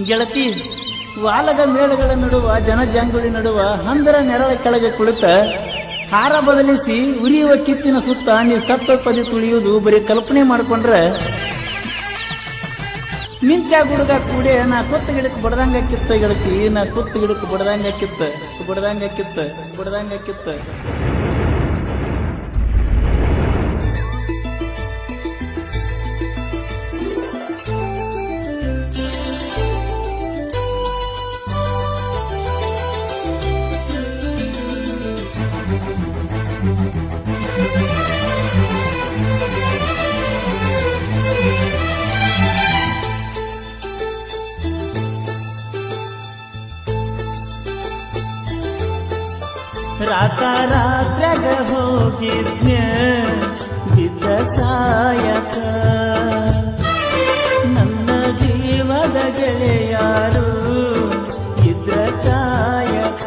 ಗೆಳತಿ, ವಾಲಗ ಮೇಳಗಳ ನಡುವ ಜನಜಂಗುಳಿ ನಡುವ ಹಂದರ ನೆರಳ ಕೆಳಗೆ ಕುಳಿತ ಹಾರ ಬದಲಿಸಿ ಉರಿಯುವ ಕಿಚ್ಚಿನ ಸುತ್ತ ನೀ ಸತ್ತ ಪದಿ ತುಳಿಯುವುದು ಬರೀ ಕಲ್ಪನೆ ಮಾಡ್ಕೊಂಡ್ರೆ ಮಿಂಚ ಗುಡುಗ ಕೂಡೆ ನಾ ಕೊತ್ತ ಗಿಡಕ್ಕೆ ಬಡದಂಗಾಕಿತ್ತ ಗೆಳತಿ, ನಾ ಕೊತ್ತ ಗಿಡಕ್ಕೆ ಬಡದಂಗಾಕಿತ್ತ. ರಾತ್ರ್ಯಾಗ ಹೋಗಿದ್ನ್ಯ ಬಿದ್ದ ಸಾಯಕ, ನನ್ನ ಜೀವದ ಗೆಳೆಯಾರು ಇದ್ರ ಕಾಯಕ.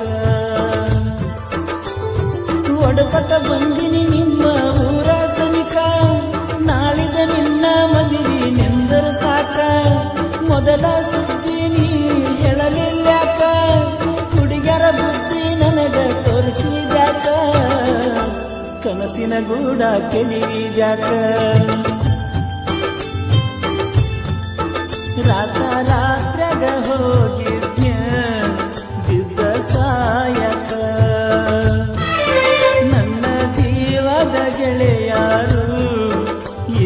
ಒಡಪಟ ಬಂದಿನಿ ನಿಮ್ಮ ಊರ ಸನಿಕ, ನಾಳಿದ ನಿನ್ನ ಮದುವೆ ನೆಂದರ ಸಾಕ. ಮೊದಲ ಸುದ್ದಿ ನೀ ಹೇಳಲಿಲ್ಲಾಕ, ಹುಡುಗರ ಬುದ್ಧಿ ನನಗ ತೋರಿಸಿದ್ಯಾಕ, ಕನಸಿನ ಗೂಡ ಕೆಳಿದ್ಯಾಕ. ರಾತ್ರ್ಯಾಗ ಹೋಗಿದ್ನ್ಯ ಬಿದ್ದ ಸಾಯಕ, ನನ್ನ ಜೀವದ ಗೆಳೆಯಾರು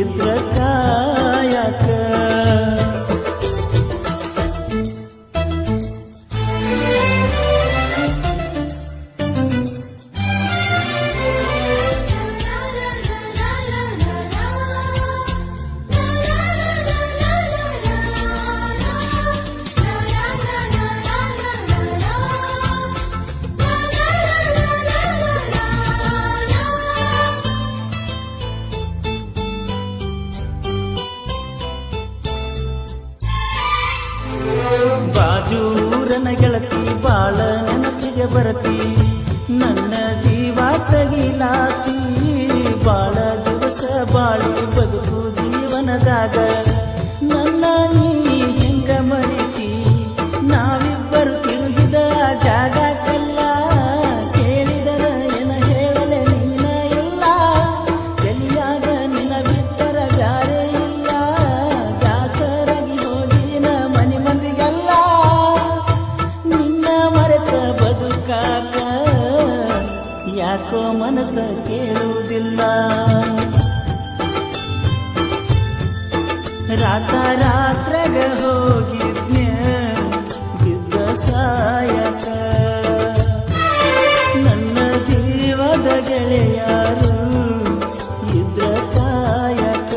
ಇದ್ರ ಕಾಯಕ. ಬಾಜೂರನ ಗೆಳತಿ ಬಾಳ ನೆನಪಿಗೆ ಬರತಿ, ನನ್ನ ಜೀವ ತಗಿಲಾತಿ. ಬಾಳ ದಿವಸ ಬಾಳಿ ಬದುಕು ಜೀವನದಾಗ ನನ್ನ ನೀ ಹೆಂಗ ಮರಿತಿ. ನಾವಿಬ್ಬರು ತಿರುಗಿದ ಜಾಗಕ್ಕೆಲ್ಲ ಕೇಳಿದರ ಏನ ಹೇಳಲೆ ನೀನ ಇಲ್ಲ. ಎಲಿಯಾಗ ನಿನ ಬಿಟ್ಟರ ಬ್ಯಾರೆ ಇಲ್ಲ, ದಾಸರಾಗಿ ಹೋಗಿನ ಮನೆ ಮಂದಿಗೆಲ್ಲ. ನಿನ್ನ ಮರೆತ ಬದುಕಾಕ ಯಾಕೋ ಮನಸ್ಸ ಕೇಳುವುದಿಲ್ಲ. ರಾತ್ರ್ಯಾಗ ಹೋಗಿದ್ನ್ಯ ಬಿದ್ದ ಸಾಯಕ, ನನ್ನ ಜೀವದ ಗೆಳೆಯಾರು ಇದ್ರ ಕಾಯಕ.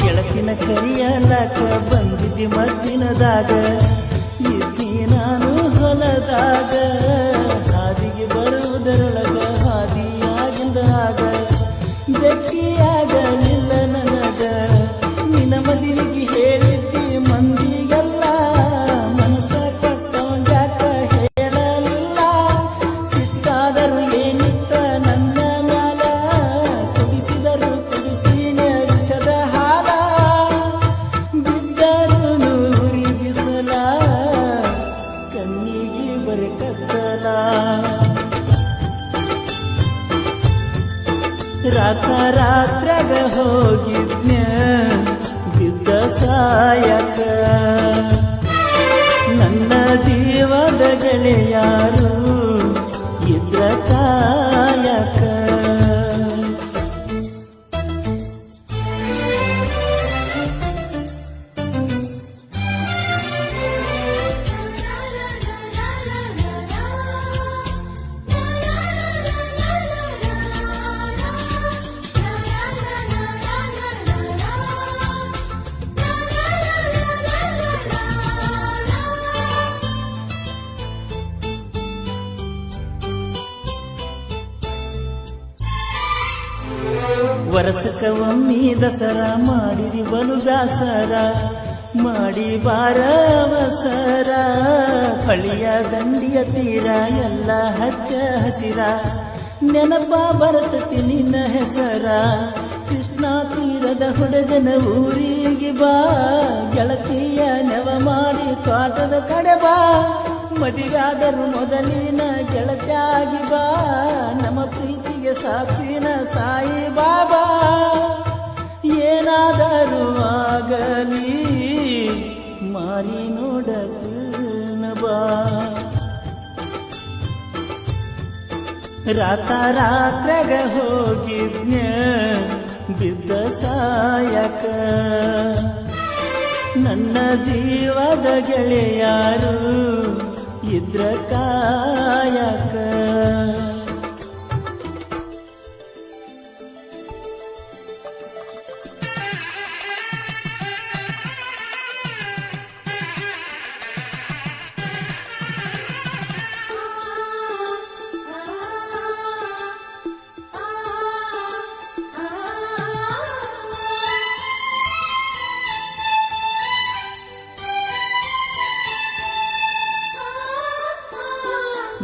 ಗೆಳತಿನ ಕರಿಯಲಾಕ ಬಂದಿದ್ದಿ ಮದ್ದಿನದಾಗ, ಇದ್ದಿ ನಾನು ಹೊಲದಾಗ. ಹಾದಿಗೆ ಬರುವುದರೊಳಗ ಹಾದಿಯಾಗಿಂದ ಆಗ ಬೆಟ್ಟಿಯಾಗಲಿಲ್ಲ ನನಗ. ನಿನ್ನ ಮದುವೆಗೆ ಹೇಳಿದ್ದಿ ಮಂದಿಗೆಲ್ಲ, ಮನಸ್ಸ ಕಟ್ಟೋಂಗ್ಯಾಕ ಹೇಳಲಿಲ್ಲ. ಸಿಟ್ಟಾದರೂ ಏನಿತ್ತ ನನ್ನ ಮ್ಯಾಲ, ಕುಡಿಸಿದರು ಕುಡಿತೀನಿ ವಿಷದ ಹಾಲ. ಬಿದ್ದರು ನೂರಿ ಬಿಸಲ, ಕಣ್ಣಿಗೆ ಬರೆ ಕತ್ತಲ. ರಾತ್ರ್ಯಾಗ ಹೋಗಿದ್ನ್ಯ ಬಿದ್ದ ಸಾಯಕ, ನನ್ನ ಜೀವದ ಗೆಳೆಯಾರು ಇದ್ರ ಕಾಯಕ. ವರ್ಷಕ ಒಮ್ಮಿ ದಸರಾ ಮಾಡಿರಿ ಬಲು ಬ್ಯಾಸರ ಮಾಡಿ ಬಾರವಸರ ಹಳಿಯ ದಂಡಿಯ ತೀರ ಎಲ್ಲ ಹಚ್ಚ ಹಸಿರ ನೆನಪ ಬರತತಿ ನಿನ್ನ ಹೆಸರ ಕೃಷ್ಣ ತೀರದ ಹುಡುಗನ ಊರಿಗೆ ಬಾ ಗೆಳತಿಯ ನೆವ ಮಾಡಿ ತೋಟದ ಕಡೆ ಬಾ ಮದಿಗಾದರೂ ಮೊದಲಿನ ಗೆಳತಿಯಾಗಿ ಬಾ ನಮ್ಮ ಪ್ರೀತಿಗೆ ಸಾಕ್ಷಿನ ಸಾಯಿ ಬಾಬಾ ಏನಾದರೂ ಆಗಲಿ ಮಾರಿ ನೋಡನ ಬಾ ರಾತ್ರಾಗ ಹೋಗಿದ್ನ ಬಿದ್ದ ಸಾಯಕ ನನ್ನ ಜೀವದ ಗೆಳೆಯಾರು ಇದ್ರ ಕಾಯಕ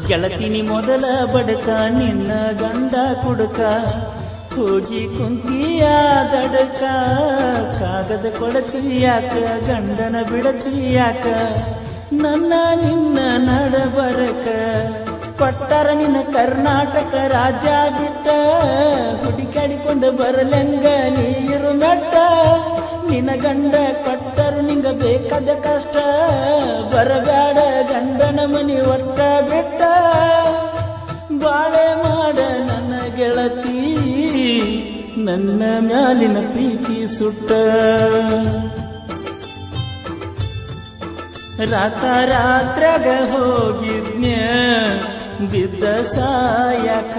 ಗೆಳತಿನಿ ಮೊದಲ ಬಡಕ ನಿನ್ನ ಗಂಡ ಕುಡುಕ ಹೋಗಿ ಕುಂತಿಯ ದಡಕ ಕಾಗದ ಕೊಡತಿಯಾಕ ಗಂಡನ ಬಿಡತಿಯಾಕ ನನ್ನ ನಿನ್ನ ನಡಬರಕ ಕೊಟ್ಟರ ನಿನ್ನ ಕರ್ನಾಟಕ ರಾಜ್ಯ ಬಿಟ್ಟ ಹುಡುಕಾಡಿಕೊಂಡು ಬರಲೆಂಗ ನೀರು ಮೆಟ್ಟ ನಿನ್ನ ಗಂಡ ಕೊಟ್ಟರು ನಿಂಗ ಬೇಕಾದ ಕಷ್ಟ ಬರಗಾಡ ಗಂಡನ ಮನಿ ಒಟ್ಟ ಬಿಟ್ಟ ಬಾಳೆ ಮಾಡ ನನ್ನ ಗೆಳತಿ ನನ್ನ ಮ್ಯಾಲಿನ ಪ್ರೀತಿ ಸುಟ್ಟ ರಾತ್ರಾಗ ಹೋಗಿದ್ನ್ಯ ಬಿದ್ದ ಸಾಯಕ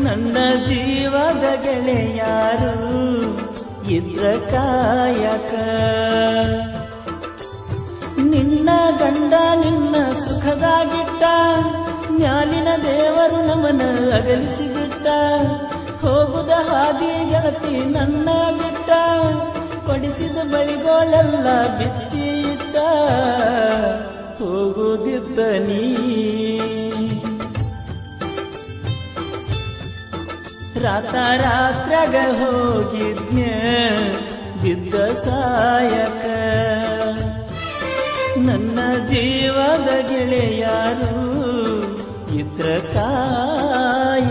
ನನ್ನ ಜೀವದ ಗೆಳೆಯಾರು ಇದ್ರ ಕಾಯಕ ನಿನ್ನ ಗಂಡ ನಿನ್ನ ಸುಖದಾಗಿಟ್ಟ ಮ್ಯಾಲಿನ ದೇವರು ನಮ್ಮನ ಅಗಲಿಸಿ ಬಿಟ್ಟ ಹೋಗುದ ಹಾದಿ ಗೆಳತಿ ನನ್ನ ಬಿಟ್ಟ ಕೊಡಿಸಿದ ಬಳಿಗಳೆಲ್ಲ ಬಿಚ್ಚಿ ಇಟ್ಟ ಹೋಗುದಿದ್ದ ನೀ ರಾತ್ರಾಗ ಹೋಗಿದ್ನ ಬಿದ್ದ ಸಾಯಕ ನನ್ನ ಜೀವದ ಗೆಳೆಯಾರು ಇದ್ರ ಕಾಯ